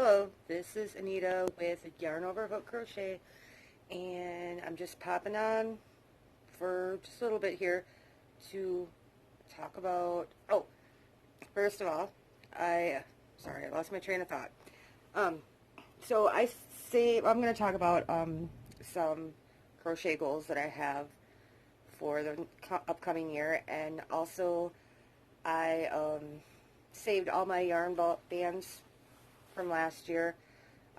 Hello, this is Anita with Yarn Over Hook Crochet, and I'm just popping on for just a little bit here to talk about, first of all, sorry, I lost my train of thought. Um, I'm going to talk about some crochet goals that I have for the upcoming year, and also I saved all my yarn bands from last year.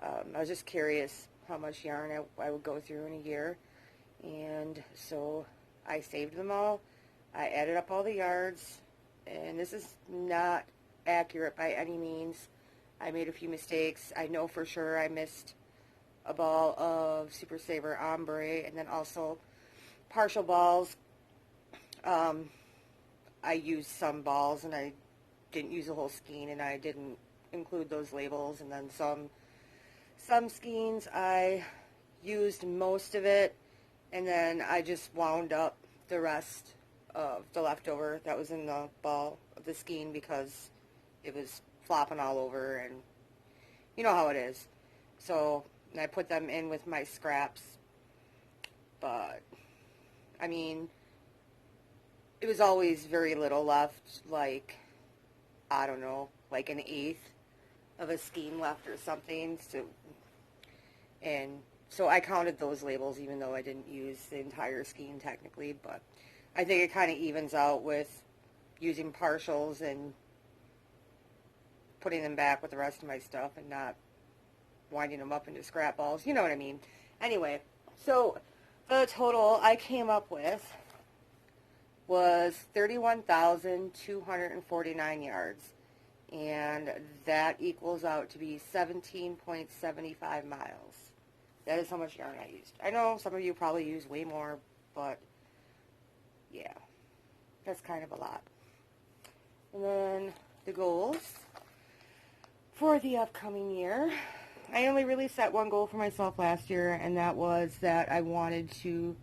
I was just curious how much yarn I would go through in a year, and so I saved them all. I added up all the yards, and this is not accurate by any means. I made a few mistakes. I know for sure I missed a ball of Super Saver Ombre, and then also partial balls. I used some balls, and I didn't use a whole skein, and I didn't include those labels, and then some skeins I used most of it, and then I just wound up the rest of the leftover that was in the ball of the skein because it was flopping all over, and you know how it is. So I put them in with my scraps, but I mean, it was always very little left, like, I don't know, like an eighth of a skein left or something. So I counted those labels even though I didn't use the entire skein technically, but I think it kind of evens out with using partials and putting them back with the rest of my stuff and not winding them up into scrap balls. You know what I mean? Anyway, so the total I came up with was 31,249 yards, and that equals out to be 17.75 miles. That is how much yarn I used. I know some of you probably use way more, but yeah, that's kind of a lot. And then the goals for the upcoming year. I only really set one goal for myself last year, and that was that I wanted to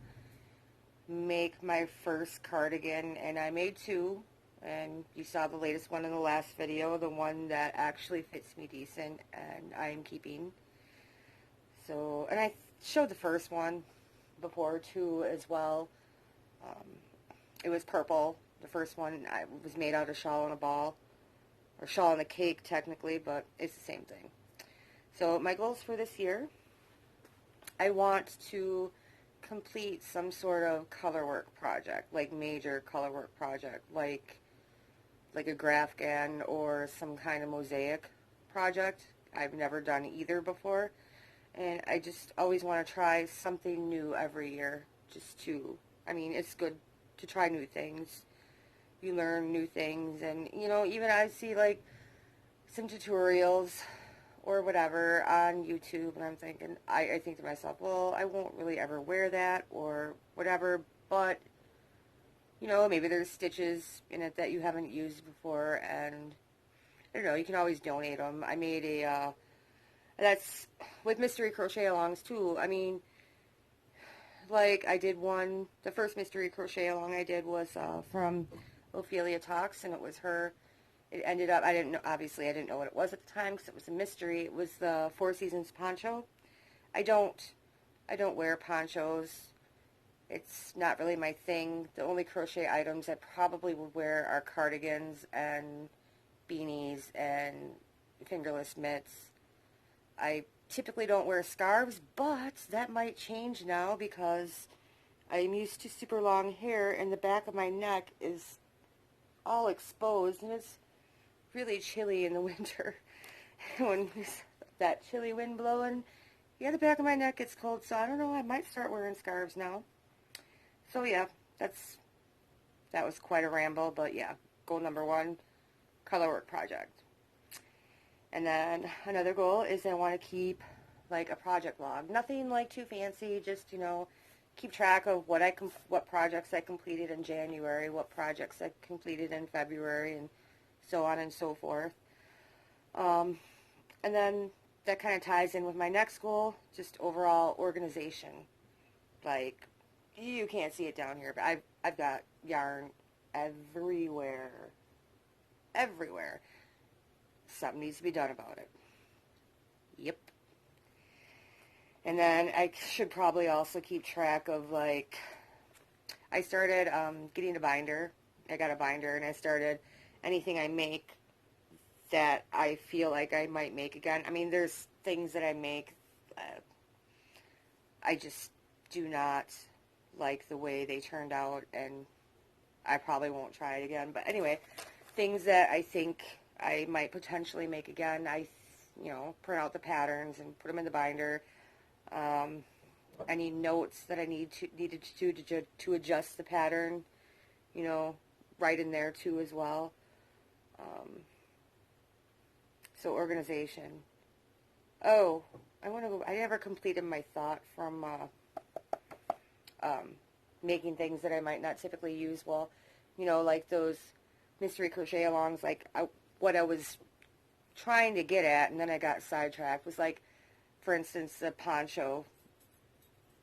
make my first cardigan, and I made two, and you saw the latest one in the last video, the one that actually fits me decent, and I am keeping. So, and I showed the first one before too as well. It was purple. The first one was made out of shawl and a ball, or shawl and a cake technically, but it's the same thing. So my goals for this year, I want to complete some sort of colorwork project, like major colorwork project, like a Grafgan or some kind of mosaic project. I've never done either before, and I just always want to try something new every year, I mean, it's good to try new things. You learn new things, and, you know, even I see, like, some tutorials or whatever on YouTube, and I'm thinking, I think to myself, well, I won't really ever wear that or whatever, but, you know, maybe there's stitches in it that you haven't used before, and, I don't know, you can always donate them. I made that's with mystery crochet alongs too. I mean, like, I did one, the first mystery crochet along I did was from Ophelia Talks, and it was her. It ended up, obviously I didn't know what it was at the time because it was a mystery. It was the Four Seasons poncho. I don't wear ponchos. It's not really my thing. The only crochet items I probably would wear are cardigans and beanies and fingerless mitts. I typically don't wear scarves, but that might change now because I'm used to super long hair and the back of my neck is all exposed, and it's really chilly in the winter. When there's that chilly wind blowing, yeah, the back of my neck gets cold, so I don't know, I might start wearing scarves now. So yeah, that was quite a ramble, but yeah, goal number one, colorwork project. And then another goal is I want to keep like a project log. Nothing like too fancy, just, you know, keep track of what projects I completed in January, what projects I completed in February, and so on and so forth. And then that kind of ties in with my next goal, just overall organization. Like, you can't see it down here, but I've got yarn everywhere. Something needs to be done about it. Yep. And then I should probably also keep track of, like, I started getting a binder. I got a binder, and I started anything I make that I feel like I might make again. I mean, there's things that I make, I just do not like the way they turned out, and I probably won't try it again. But anyway, things that I think I might potentially make again, print out the patterns and put them in the binder. Any notes that I needed to do to adjust the pattern, right in there too as well. So organization. Oh, I never completed my thought from making things that I might not typically use. Well, like those mystery crochet alongs, what I was trying to get at, and then I got sidetracked, was like, for instance, the poncho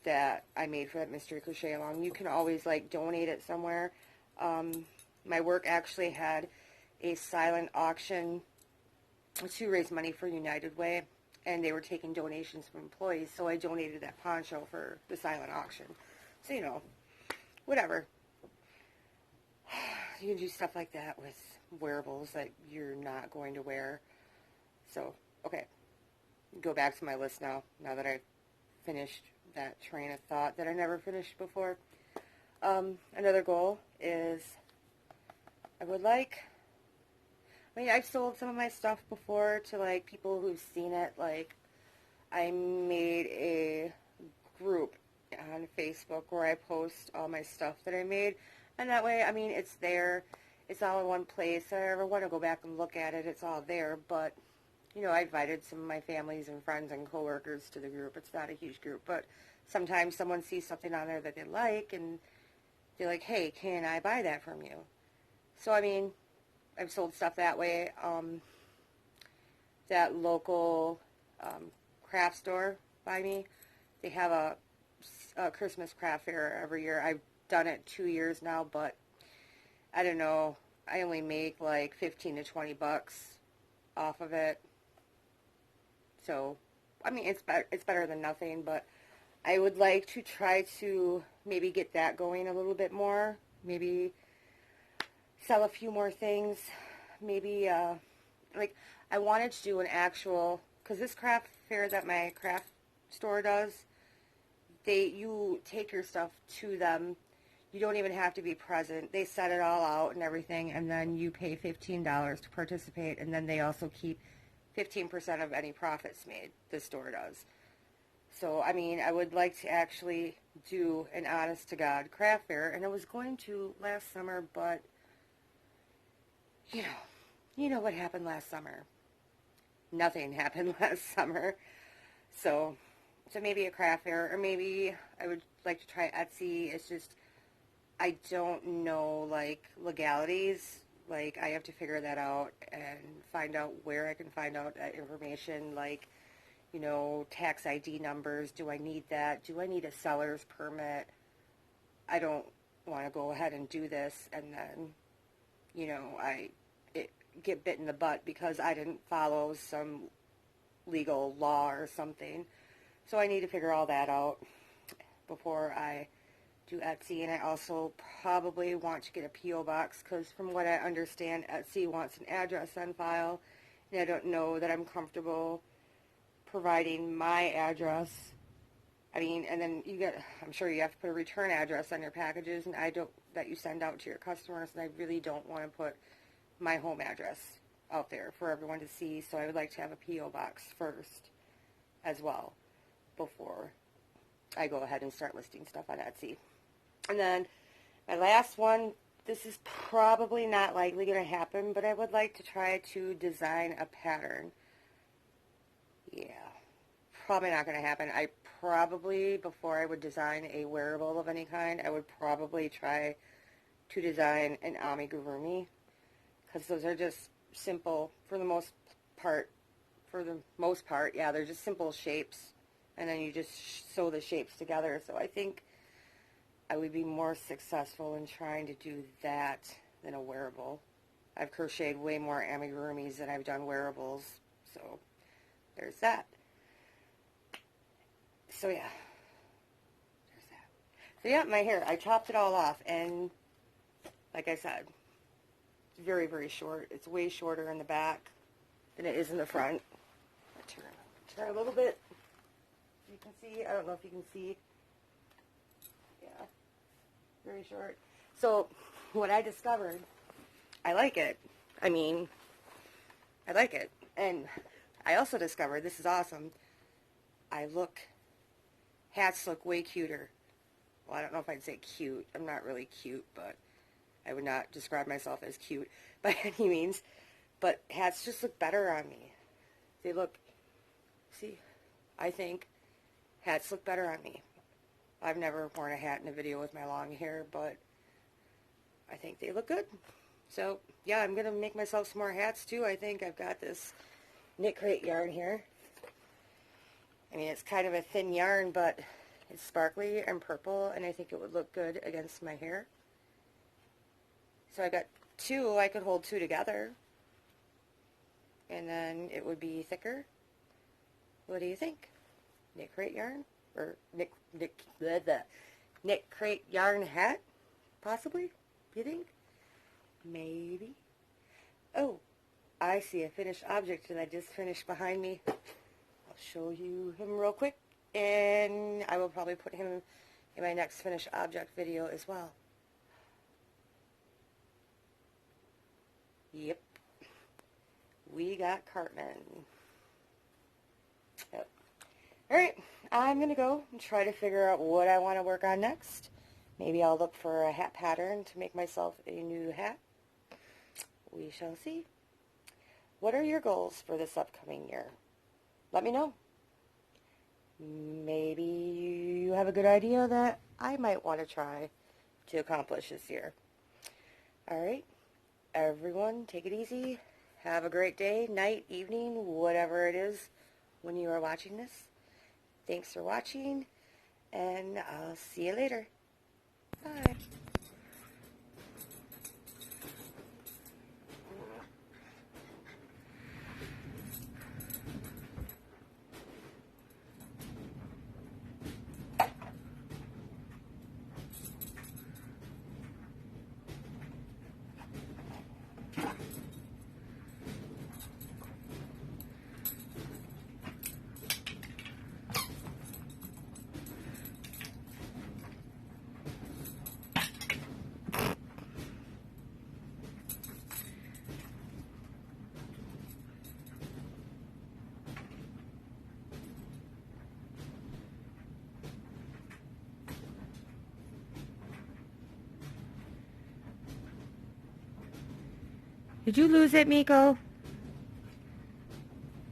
that I made for that mystery crochet along. You can always, like, donate it somewhere. My work actually had a silent auction to raise money for United Way, and they were taking donations from employees, so I donated that poncho for the silent auction. So, whatever. You can do stuff like that with wearables that you're not going to wear. So, okay. Go back to my list now that I've finished that train of thought that I never finished before. Another goal is I've sold some of my stuff before to, like, people who've seen it. Like, I made a group on Facebook where I post all my stuff that I made, and that way, I mean, it's there. It's all in one place. If I ever want to go back and look at it, it's all there. But, I invited some of my families and friends and coworkers to the group. It's not a huge group, but sometimes someone sees something on there that they like, and they're like, hey, can I buy that from you? So, I mean, I've sold stuff that way. That local craft store by me, they have a Christmas craft fair every year. I've done it 2 years now, but I don't know. I only make like 15 to 20 bucks off of it. So, I mean, it's better than nothing, but I would like to try to maybe get that going a little bit more. Maybe sell a few more things. Maybe, I wanted to do an actual, because this craft fair that my craft store does, you take your stuff to them. You don't even have to be present. They set it all out and everything, and then you pay $15 to participate, and then they also keep 15% of any profits made. The store does. So, I mean, I would like to actually do an honest-to-God craft fair, and I was going to last summer, but, you know what happened last summer. Nothing happened last summer. So maybe a craft fair, or maybe I would like to try Etsy. It's just, I don't know, like, legalities. Like, I have to figure that out and find out where I can find out that information, like, tax ID numbers. Do I need that? Do I need a seller's permit? I don't want to go ahead and do this and then, I get bit in the butt because I didn't follow some legal law or something. So I need to figure all that out before I do Etsy. And I also probably want to get a P.O. box because from what I understand, Etsy wants an address on file. And I don't know that I'm comfortable providing my address. I mean, and then I'm sure you have to put a return address on your packages, and that you send out to your customers, and I really don't want to put my home address out there for everyone to see, so I would like to have a P.O. box first as well before I go ahead and start listing stuff on Etsy. And then my last one, this is probably not likely going to happen, but I would like to try to design a pattern. Yeah, probably not going to happen. Before I would design a wearable of any kind, I would probably try to design an amigurumi, because those are just simple for the most part. Yeah, they're just simple shapes, and then you just sew the shapes together. So I think I would be more successful in trying to do that than a wearable. I've crocheted way more amigurumis than I've done wearables, so there's that. So yeah, there's that. So yeah, my hair, I chopped it all off, and like I said, it's very, very short. It's way shorter in the back than it is in the front. Turn a little bit. You can see, I don't know if you can see. Yeah, very short. So what I discovered, I like it. I mean, I like it. And I also discovered, this is awesome, hats look way cuter. Well, I don't know if I'd say cute. I'm not really cute, but I would not describe myself as cute by any means. But hats just look better on me. They look, see, I think hats look better on me. I've never worn a hat in a video with my long hair, but I think they look good. So, yeah, I'm going to make myself some more hats, too. I think I've got this knit crate yarn here. I mean, it's kind of a thin yarn, but it's sparkly and purple, and I think it would look good against my hair. So I got two. I could hold two together, and then it would be thicker. What do you think? Knit crate yarn? Or knit crate yarn hat? Possibly? You think? Maybe. Oh, I see a finished object that I just finished behind me. I'll show you him real quick, and I will probably put him in my next finished object video as well. Yep. We got Cartman. Yep. Alright, I'm going to go and try to figure out what I want to work on next. Maybe I'll look for a hat pattern to make myself a new hat. We shall see. What are your goals for this upcoming year? Let me know. Maybe you have a good idea that I might want to try to accomplish this year. Alright, everyone, take it easy. Have a great day, night, evening, whatever it is when you are watching this. Thanks for watching, and I'll see you later. Bye. Did you lose it, Miko?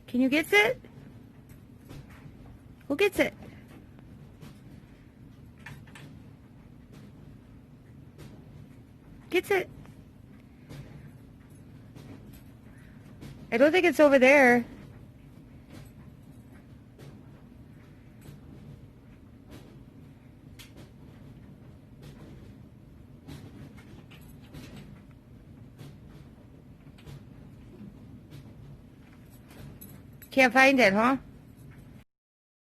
Can you get it? Who gets it? Gets it? I don't think it's over there. Can't find it, huh?